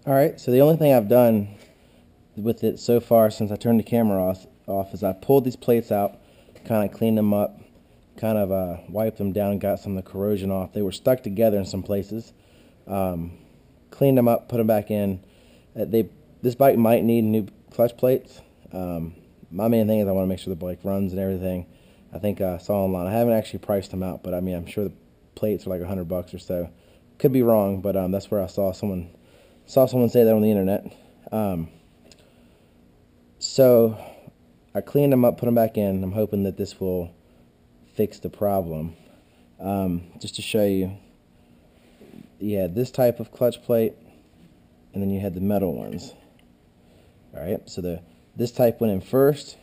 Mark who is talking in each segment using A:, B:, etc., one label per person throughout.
A: Alright, so the only thing I've done with it so far since I turned the camera off is I pulled these plates out, kind of cleaned them up, kind of wiped them down, got some of the corrosion off. They were stuck together in some places. Cleaned them up, put them back in. This bike might need new clutch plates. My main thing is I want to make sure the bike runs and everything. I think I saw online. I haven't actually priced them out, but I mean, I'm sure the plates are like $100 or so. Could be wrong, but that's where I saw someone say that on the internet. So I cleaned them up, put them back in. I'm hoping that this will fix the problem. Just to show you, you had this type of clutch plate, and then you had the metal ones. Alright, so this type went in first,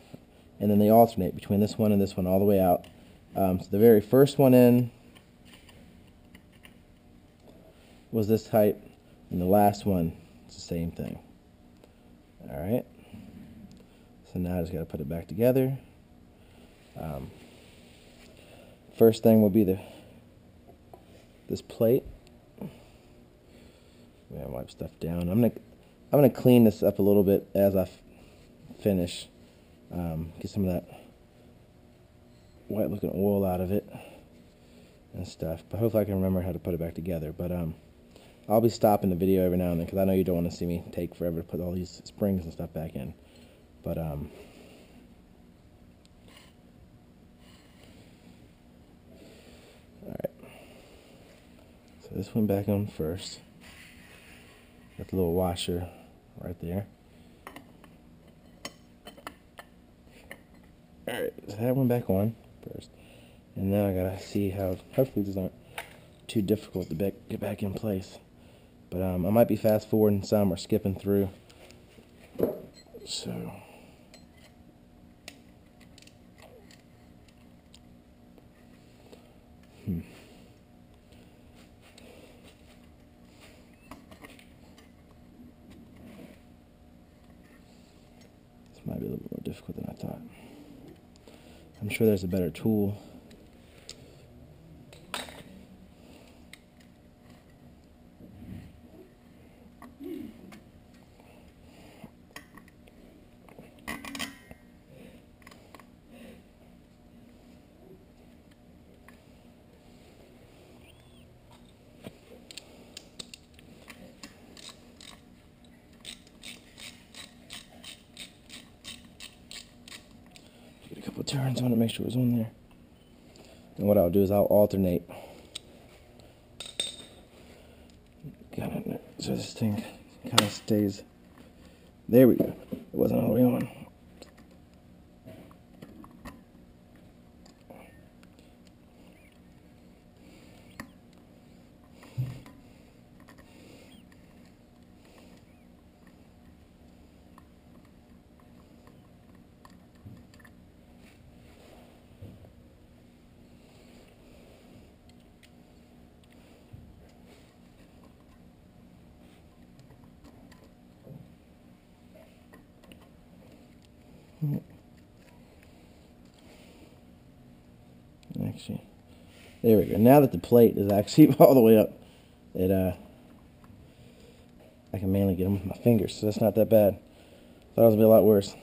A: and then they alternate between this one and this one all the way out. So the very first one in was this type, and the last one is the same thing. Alright, so now I just got to put it back together. First thing will be this plate. Yeah, wipe stuff down. I'm gonna clean this up a little bit as I finish. Get some of that white looking oil out of it and stuff. But hopefully I can remember how to put it back together. But I'll be stopping the video every now and then because I know you don't want to see me take forever to put all these springs and stuff back in. But alright. So this went back on first. Got the little washer right there. Alright, so that went back on first. And now I gotta see how, hopefully these aren't too difficult to get back in place. But I might be fast forwarding some or skipping through. So this might be a little bit more difficult than I thought. I'm sure there's a better tool. A couple turns on it, make sure it's on there. And what I'll do is I'll alternate. So this thing kind of stays. There we go. It wasn't all the way on. Actually, there we go. Now that the plate is actually all the way up, I can mainly get them with my fingers, so that's not that bad. Thought it was gonna be a lot worse.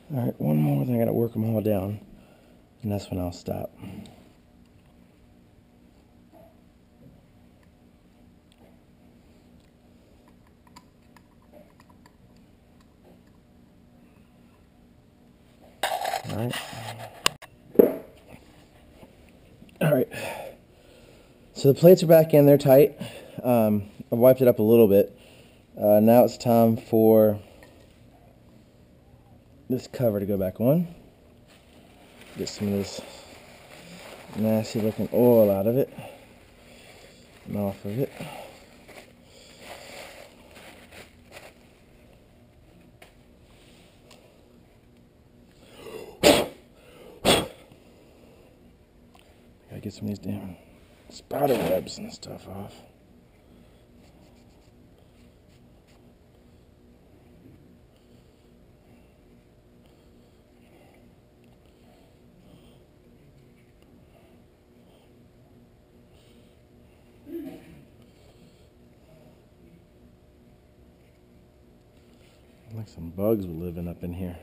A: Alright, one more thing, I gotta work them all down, and that's when I'll stop. Alright, so the plates are back in, they're tight. I've wiped it up a little bit. Now it's time for this cover to go back on. Get some of this nasty looking oil out of it and off of it. Gotta get some of these damn spider webs and stuff off. Like some bugs were living up in here.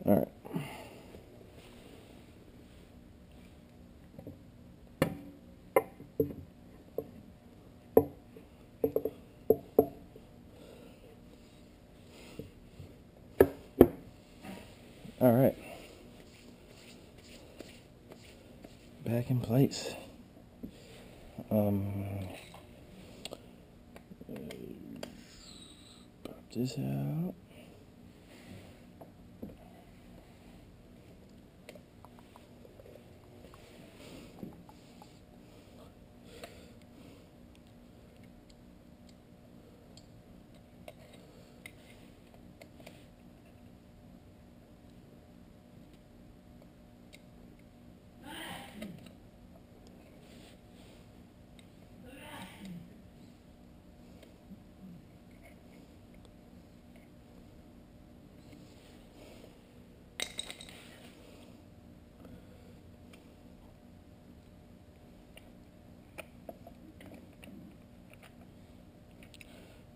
A: All right. All right. Back in place. Pop this out.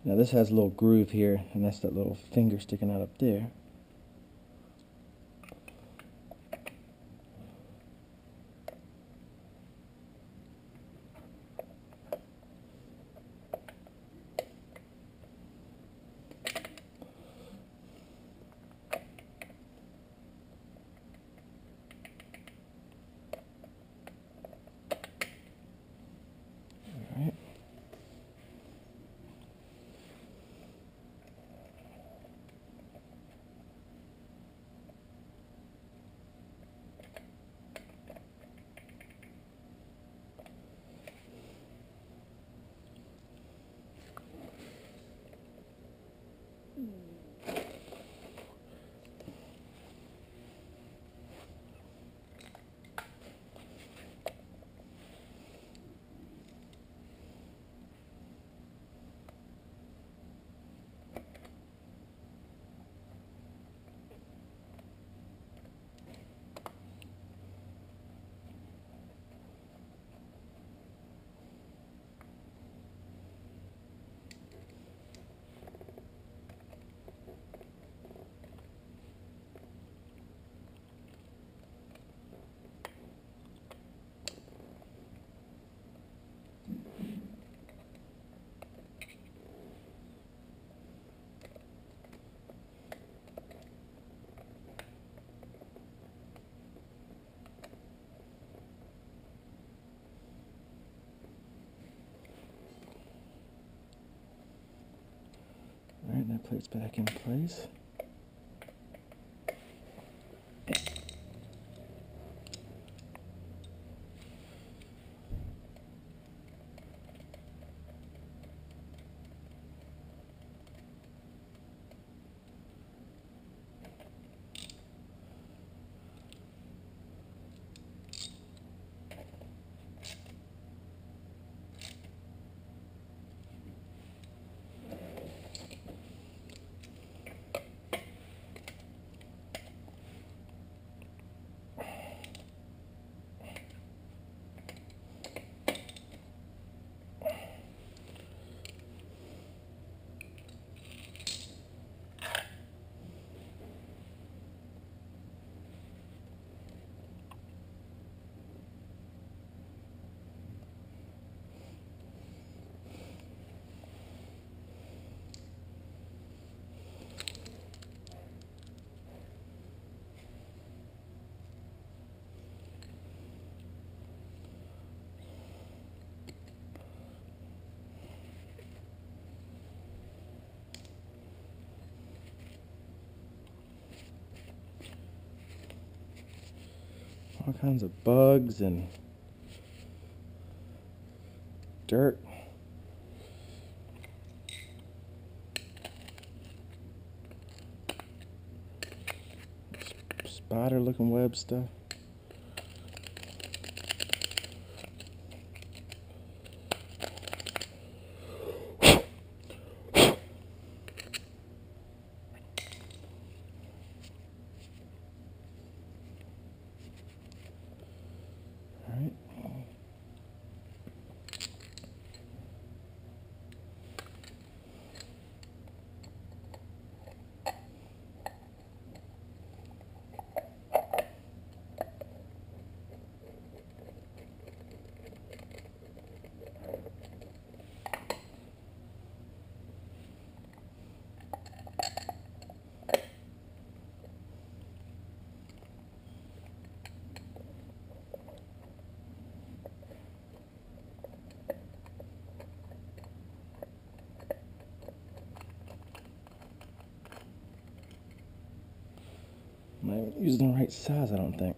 A: Now this has a little groove here, and that's that little finger sticking out up there. All right, that plate's back in place. all kinds of bugs and dirt. Spider looking web stuff. Alright. I'm not using the right size, I don't think.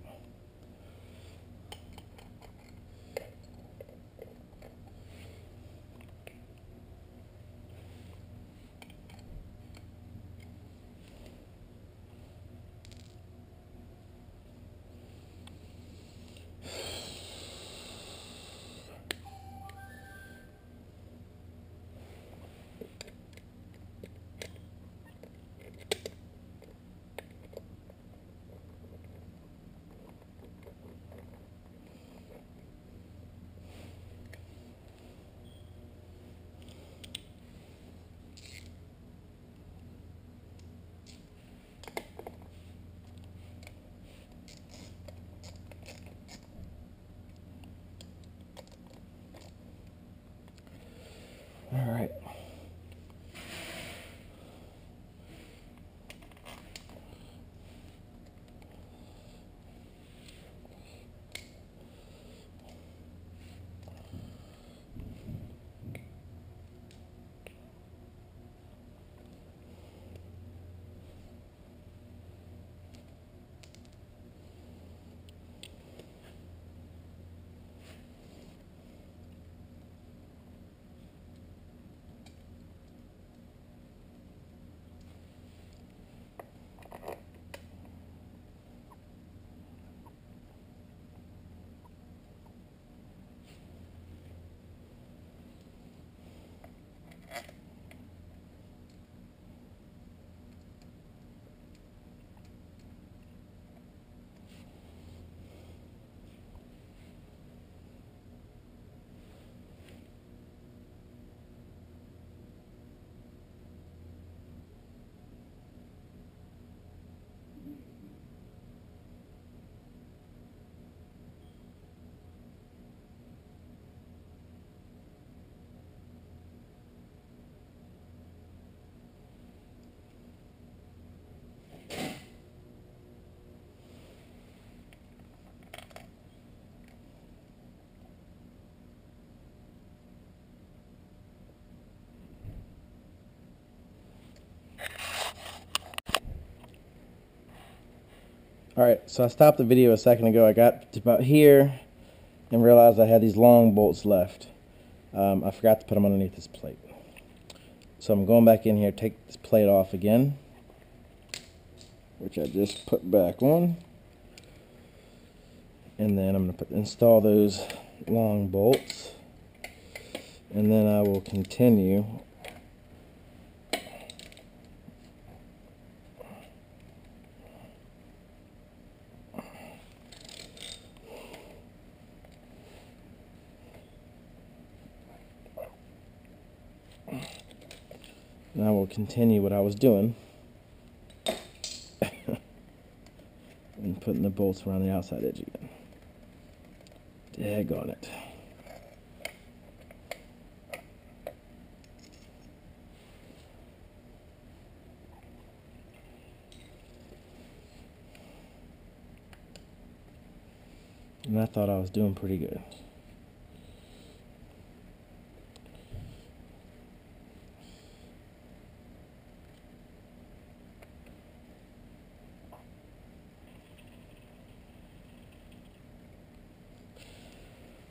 A: All right. Alright, so I stopped the video a second ago. I got to about here and realized I had these long bolts left. I forgot to put them underneath this plate. So I'm going back in here, take this plate off again, which I just put back on. And then I'm going to install those long bolts. And then I will continue what I was doing and putting the bolts around the outside edge again. Daggone it. And I thought I was doing pretty good.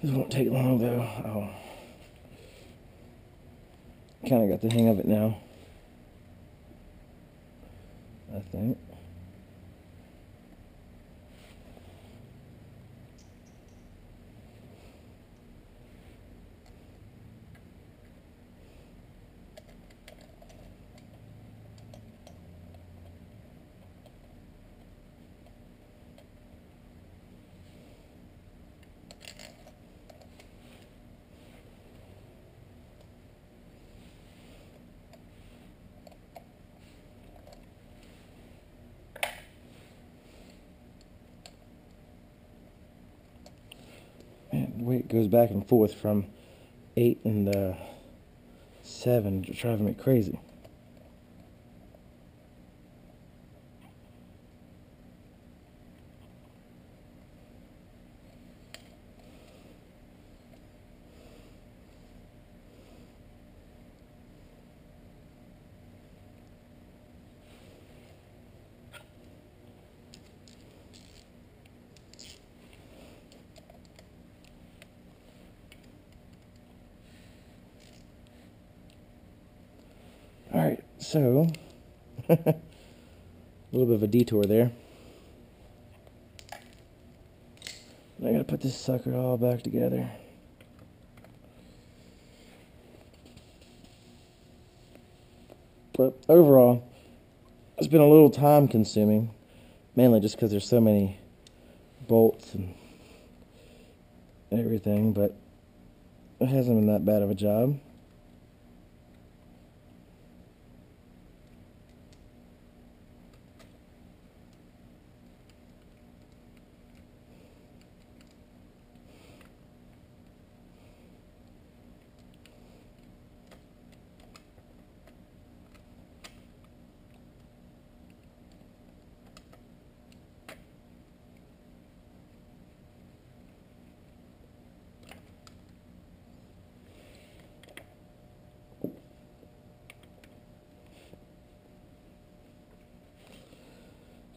A: This won't take long though. Oh, kind of got the hang of it now, I think. The weight goes back and forth from 8 and 7, driving me crazy. Alright, so, a little bit of a detour there. I gotta put this sucker all back together. But overall, it's been a little time consuming, mainly just because there's so many bolts and everything, but it hasn't been that bad of a job.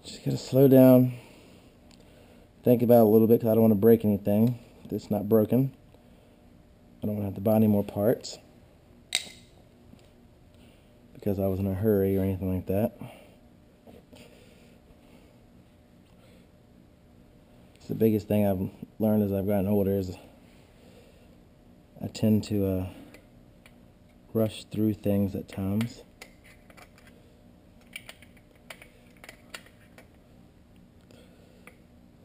A: Just gotta slow down, think about it a little bit, because I don't want to break anything that's not broken. I don't want to have to buy any more parts because I was in a hurry or anything like that. It's the biggest thing I've learned as I've gotten older is I tend to rush through things at times.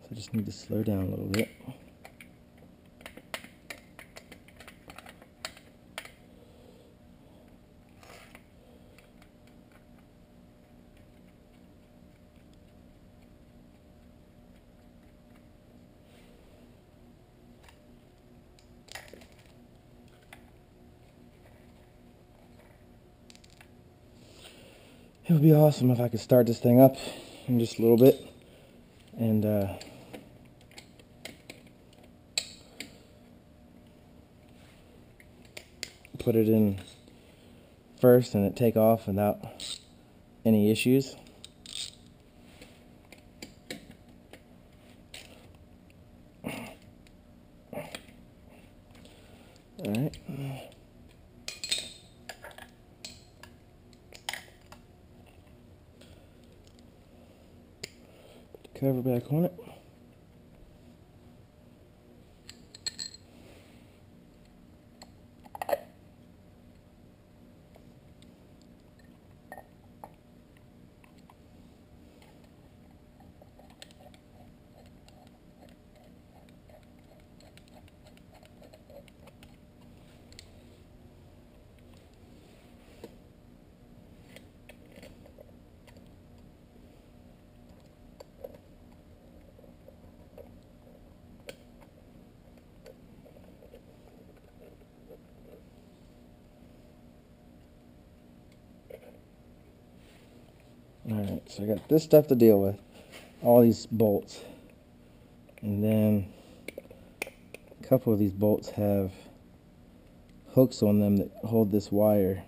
A: So I just need to slow down a little bit. It would be awesome if I could start this thing up in just a little bit and put it in first and it take off without any issues. Alright. Put the cover back on it. Alright, so I got this stuff to deal with, all these bolts, and then a couple of these bolts have hooks on them that hold this wire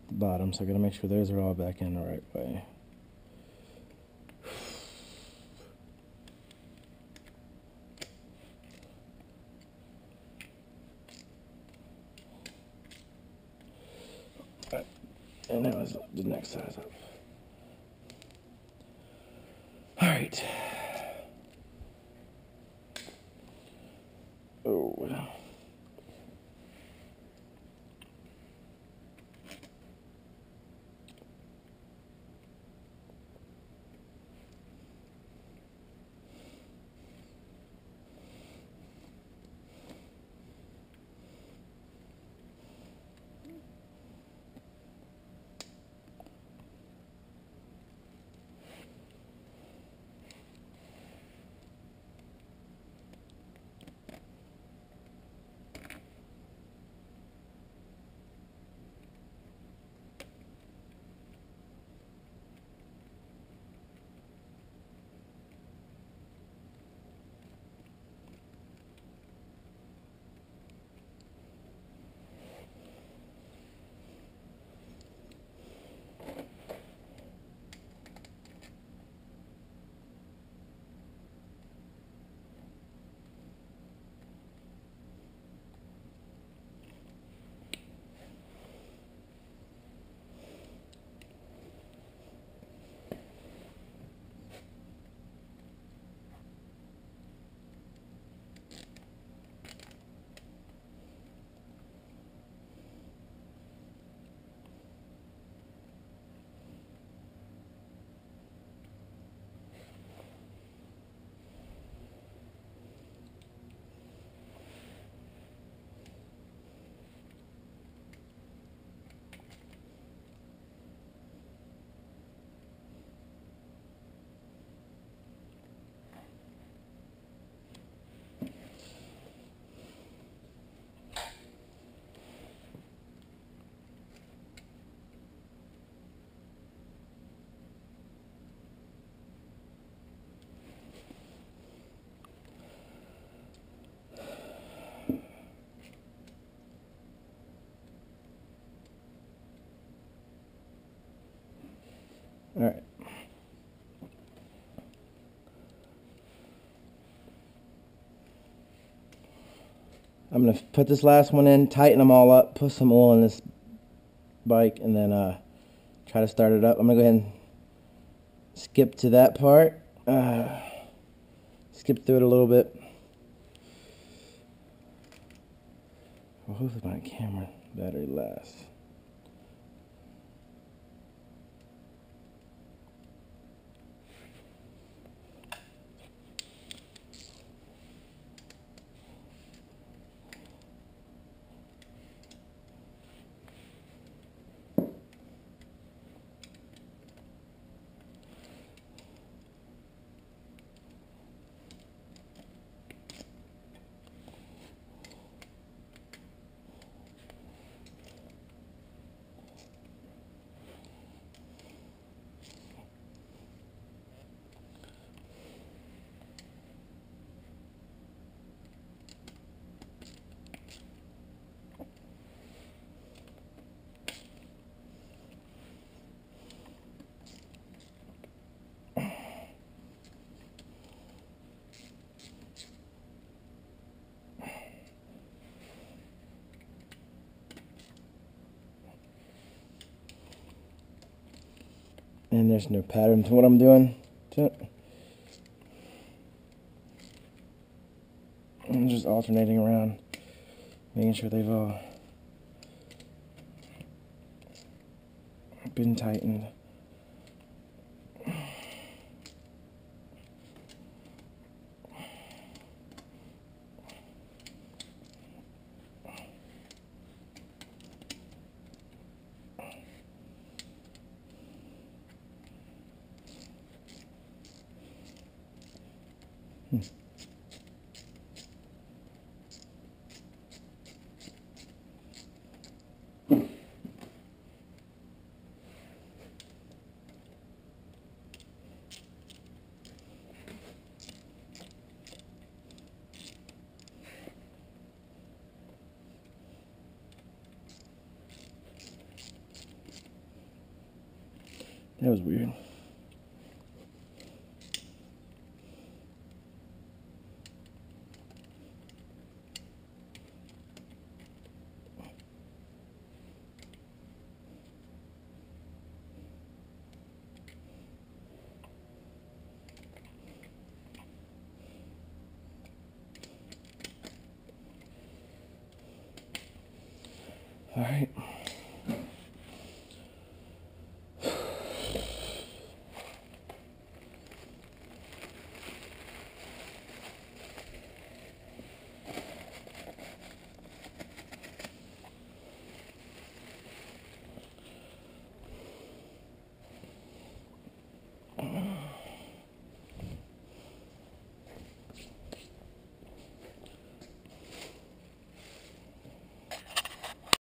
A: at the bottom, so I gotta make sure those are all back in the right way. And that was the next size up. All right. Oh. All right. I'm going to put this last one in, tighten them all up, put some oil in this bike, and then try to start it up. I'm going to go ahead and skip to that part. Skip through it a little bit. Well, hopefully my camera battery lasts. And there's no pattern to what I'm doing. I'm just alternating around, making sure they've all been tightened. That was weird. Alright.